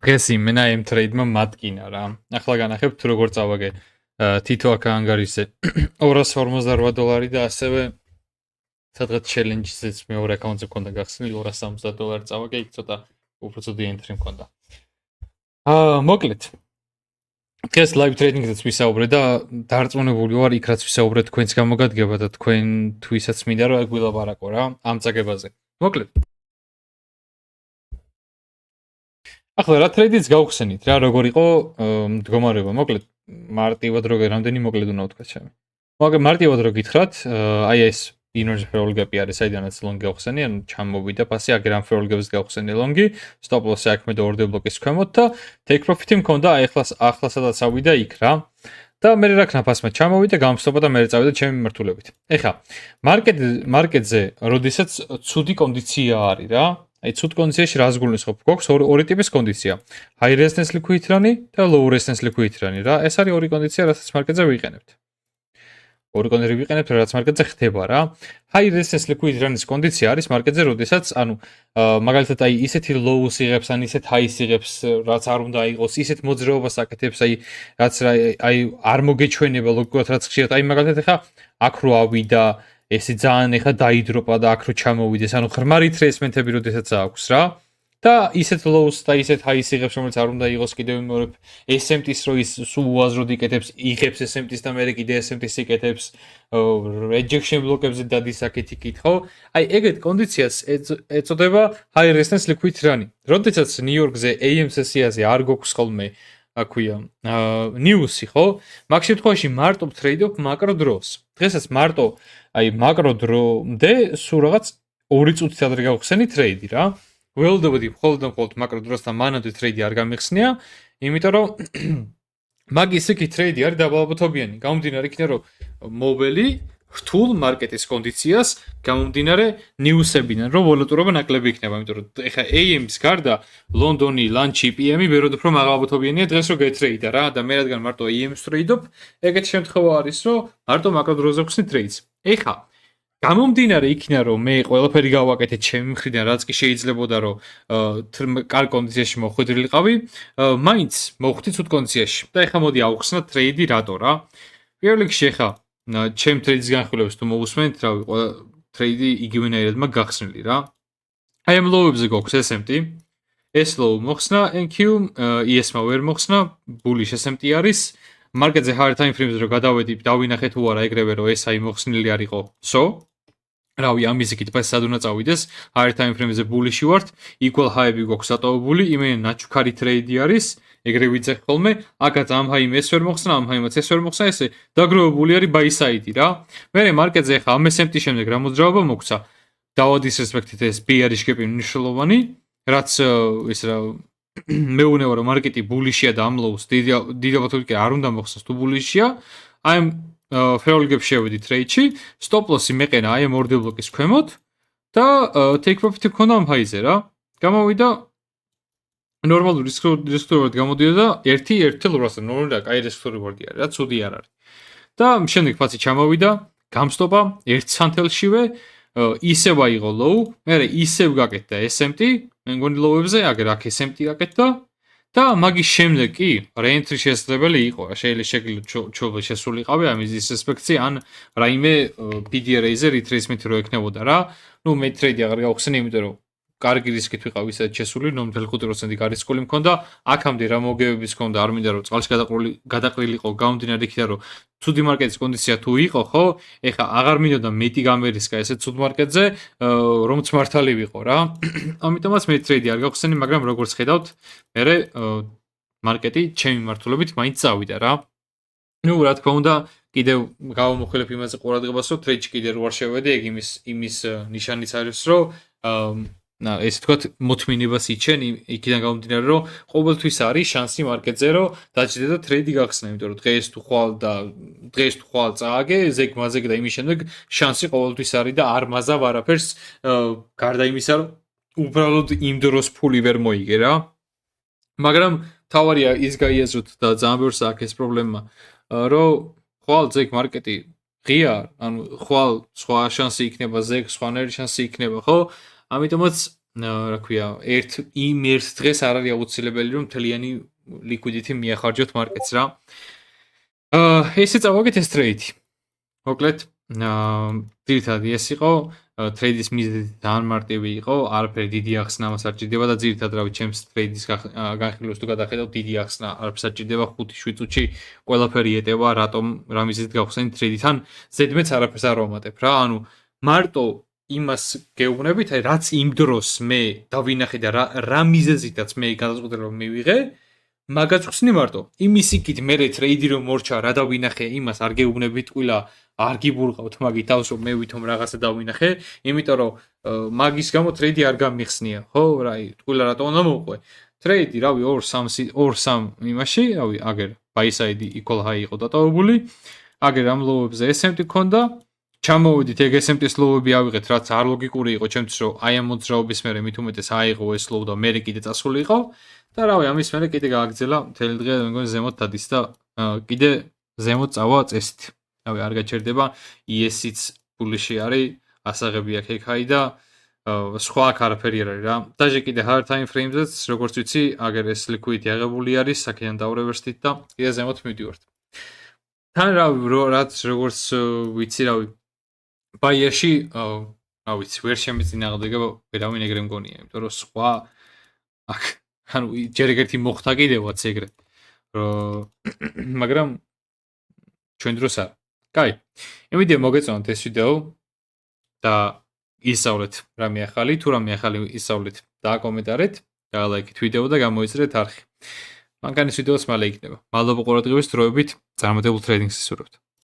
დღეს იმენა M trade-მა მატკინა რა. ახლა განახებთ თუ როგორ წავაგე თითო აქ ანგარიშზე $258 და ასევე სადღაც challenge-იც მეორე account-ზე მქონდა გახსნილი $270 წავაგე, იქ ცოტა უფრო ცუდი entry მქონდა. მოკლედ. დღეს live trading-ზეც ვისაუბრე და დარწმუნებული ვარ იქ რაც ვისაუბრე თქვენს გამოგადგება და თქვენ თვისაც მინდა რომ გვილაპარაკო რა ამ წაგებაზე. მოკლედ. ახლა რა ტრეიდიც გავხსენით რა როგორ იყო მდგომარეობა მოკლედ მარტივად რამდენი მოკლედ უნდა ვთქვა ჩემი მაგრამ მარტივად რო გითხრათ აი ეს inner feral gap-ი არის საიდანაც long გავხსენი ან ჩამოვიდა ფასი აგერ ამ feral gap-ს გავხსენი long-ი stop loss-ი აქმე და order block-ის ქვემოთ და take profit-ი მქონდა აი ახლა სადაც ავიდა იქ რა და მე რა ქნაფასმა ჩამოვიდა გამსტობა და მე წავიდა ჩემი მიმართულებით ეხა მარკეტზე როდესაც ცუდი კონდიცია არის რა აი ცუდ კონდიციაში რას გულისხმობ? გვაქვს ორი ტიპის კონდიცია. High resistance liquidity run და low resistance liquidity run რა. ეს არის ორი კონდიცია, რასაც მარკეტზე ვიყენებთ. ორი კონდიცია ვიყენებთ, რაც მარკეტზე ხდება რა. High resistance liquidity run-ის კონდიცია არის მარკეტზე, როდესაც ანუ მაგალითად აი ისეთი low-ს იღებს, ან ისეთ high-ს იღებს, რაც არ უნდა იყოს, ისეთ მოძრაობას აკეთებს, აი რაც აი არ მოგეჩვენება ლოგიკურად რაც ხშირად. აი მაგალითად ახლა აქ რო ავიდა ესე ძალიან ეხა დაიდროპა და აქ რო ჩამოვიდეს, ანუ ღრმარი ტრეისმენტები როდესაც აქვს რა. და ისეთ lows და ისეთ highs იღებს, რომელიც არ უნდა იყოს კიდევ მეორე SMT-ს რო ის სულ უაზროდ იკეთებს, იღებს SMT-ს და მე კიდე SMT-ს იკეთებს, rejection block-ებზე დადის აქეთ იქით, ხო? აი ეგეთ კონდიციას ეწოდება high resistance liquidity run. როდესაც ნიუ-იორკზე AM სესიაზე არ გვაქვს ხოლმე აქვია ნიუსი, ხო? მაგ შემთხვევაში მარტო ტრეიდობ მაკრო დროს. დღესაც მარტო აი მაკრო დრომდე სულ რაღაც 2 წუთით ადრე გავხსენი ტრეიდი რა. ველოდობდი მხოლოდ მაკრო დროსთან მანამდე ტრეიდი არ გამიხსნია, იმიტომ რომ მაგის იქი ტრეიდი არის დაბალობათობიანი. გამომდინარე იქიდან რომ მოველი რთულ მარკეტის კონდიციას გამომდინარე ნიუსებიდან, რომ ვოლატილობა ნაკლები იქნება, იმიტომ რომ ეხა AM-ის გარდა ლონდონი, ლანჩი, PM-ი ვეროდ უფრო მაღალბათობიანია დღეს რო გეტრეიდა რა და მე რადგან მარტო AM-ს ტრეიდობ, ეგეთ შემთხვევა არის, რომ მარტო მაკრო დროზე ვხსნი ტრეიდს. ეხა გამომდინარე იქიდან რომ მე ყველაფერი გავაკეთე ჩემი მხრიდან რაც კი შეიძლებოდა რომ კარგ კონდიციაში მოხვედრილიყავი, მაინც მოხვდი ცუდ კონდიციაში და ეხა მოდი ავხსნათ ტრეიდი რატო რა. პირველ რიგში ეხა ჩემ ტრეიდის განხილვებს თუ მოусმენთ, რავი, ყველა ტრეიდი იგივენაირად მაგ გახსნილი რა. აი ამ low-ებზე გვაქვს SMT. ეს low მოხსნა, NQ, ES-მა ვერ მოხსნა, bullish SMT არის. მარკეტზე hard time frame-ზე რო გადავედი, დავინახე თუ არა ეგრევე რომ ეს აი მოხსნილი არისო. So, რავი, ამის იქით ფასი სად უნდა წავიდეს, hard time frame-ზე bullish-ი ვართ, equal high-ები გვაქვს დატოვებული, იმენ ნაჩუქარი ტრეიდი არის. ეგრე ვიცე ხოლმე, აქაც ამ ჰაიმ ეს ვერ მოხსნა, ამ ჰაიმაც ეს ვერ მოხსნა, ესე დაგროვებული არის buy side-ი რა. მე მარკეტზე ხა ამ SMT შემდეგ რა მოძრაობა მოქცა. დავადის რესპექტით ეს bearish gap-ი მნიშვნელოვანი, რაც ის რა მეუბნება რომ მარკეტი bullish-ია და ამ lows დიდაბათობით არ უნდა მოხსნას თუ bullish-ია. აი ამ feral gap შევედი trade-ში, stop loss-ი მეყენა აი ამ order block-ის ქვემოთ და take profit-ი მქონდა ამ high-ზე რა. გამოვიდა ნორმალური რისკ-რევარდი გამოდიოდა და 1.8 ნორმალური კაი რისკ-რევარდი არის რა, ცუდი არ არის. და შემდეგ ფასი ჩამოვიდა, გამსტობა 1 სანთელშივე, ისევ აიღო low, მერე ისევ გაკეთდა SMT, მე მგონი low-ებზე, აგერ აქ SMT გაკეთდა და მაგის შემდეგ კი re-entry შესაძლებელი იყო, შეიძლება შესულიყავი ამის disrespect-ი ან რაიმე PDR-ზე retracement რო ექნებოდა რა. ნუ მე ტრეიდი აღარ გავხსენი, იმიტომ რომ კარგი რისკით ვიყავ ისე შესული, 0.5% გარისკული მქონდა, აქამდე რა მოგებების მქონდა, არ მინდა რომ წყალში გადაყრილიყო, გამომდინარე იქიდან რომ ცუდი მარკეტის კონდიცია თუ იყო, ხო? ეხა აღარ მინდოდა მეტი გამერისკა ესე ცუდ მარკეტზე, რომც მართალი ვიყო რა. ამიტომაც მე ტრეიდი არ გავხსენი, მაგრამ როგორც ხედავთ, მე მარკეტი ჩემი მართულობით მაინც წავიდა რა. ნუ რა თქმა უნდა, კიდევ გავამოხილებ იმაზე ყურადღებას, რომ ტრეიდში კიდე რო არ შევედი, ეგ იმის ნიშანიც არის, რომ ესე თქვათ მოთმინებას იჩენ იქიდან გამომდინარე რომ ყოველთვის არის შანსი მარკეტზე რომ დაჭიდე და ტრეიდი გახსნე, იმიტომ რომ დღეს თუ ხვალ წააგე, ზეგ მაზეგ და იმის შემდეგ შანსი ყოველთვის არის და არ მაზავ არაფერს გარდა იმისა რომ უბრალოდ იმ დროს ფული ვერ მოიგე რა. მაგრამ თავარია ის გაიაზროთ და ძალიან ბევრს აქვს ეს პრობლემა, რომ ხვალ ზეგ მარკეტი ღია, ანუ ხვალ სხვა შანსი იქნება ზეგ, სხვანაირი შანსი იქნება, ხო? ამიტომაც რა ქვია, ერთ დღეს არ არის აუცილებელი რომ მთლიანი liquidity მიახარჯოთ მარკეტს რა. ესე წავაგეთ ეს ტრეიდი. მოკლედ, ძირითადად ეს იყო ტრეიდის მიზეზი ძალიან მარტივი იყო, არაფერი დიდი ახსნა მას არ ჭირდება და ძირითადად რავი, ჩემს ტრეიდის განხილვას თუ გადახედავ, დიდი ახსნა არაფერს არ ჭირდება 5-7 წუთში ყველაფერი ეტევა, რატომ რა მიზეზით გავხსენით ტრეიდიდან, ზედმეც არაფერს არ ვამატებ რა. ანუ მარტო იმას გეუბნებით, აი რაც იმ დროს მე დავინახე და რა მიზეზითაც მე გადაწყვეტილება მივიღე, მაგაც ხსნი მარტო. იმის იქით მე ტრეიდი რომ მორჩა, რა დავინახე, იმას არ გეუბნებით ყვილა, არ გიბურყავთ მაგით თავს რომ მე ვითომ რაღაცა დავინახე, იმიტომ რომ მაგის გამო ტრეიდი არ გამიხსნია, ხო? რაი, ყვილა რატომ უნდა მოვყვე? ტრეიდი, რავი, 2-3 იმაში, რავი, აგერ buy side equal high იყო დატოვებული. აგერ ამ ლოუებზე SMT ქონდა. ჩამოვიდით ეგ SMT-ის ლოუები ავიღეთ, რაც არ ლოგიკური იყო, ჩემთვის რომ აი ამ მოძრაობის მერე მით უმეტეს აიღო ეს ლოუ და მერე კიდე წასულიყო. და რავი, ამის მერე კიდე გააგრძელა მთელი დღე, მეგონი ზემოთ დადის და კიდე ზემოთ წავა წესით. რავი, არ გაჩერდება, ES-იც პულიში არის, ასაღები აქ ექაი და სხვა აქ არაფერი არ არის რა. დაჟე კიდე hard time frame-ზეც, როგორც ვიცი, აგერ ეს liquidity აღებული არის, აქედან დავრევერსტით და კიდე ზემოთ მივდივართ. თან რავი, რაც როგორც ვიცი, რავი, ბაიაში, რა ვიცი, ვერ შემეწინააღმდეგა ვერავინ ეგრე მგონია, იმიტომ რომ სხვა აქ ანუ ჯერ ერთი მოხდა კიდევაც ეგრე. მაგრამ ჩვენ დროს არ. კაი. იმედია მოგეწონათ ეს ვიდეო და ისწავლეთ რამე ახალი, თუ რამე ახალი ისწავლეთ, დააკომენტარეთ, გაალაიქეთ ვიდეო და გამოიწერეთ არხი. მანქანის ვიდეოს მალე იქნება. მადლობა ყურადღების დროებით, წარმატებულ ტრეიდინგს ისურვებთ.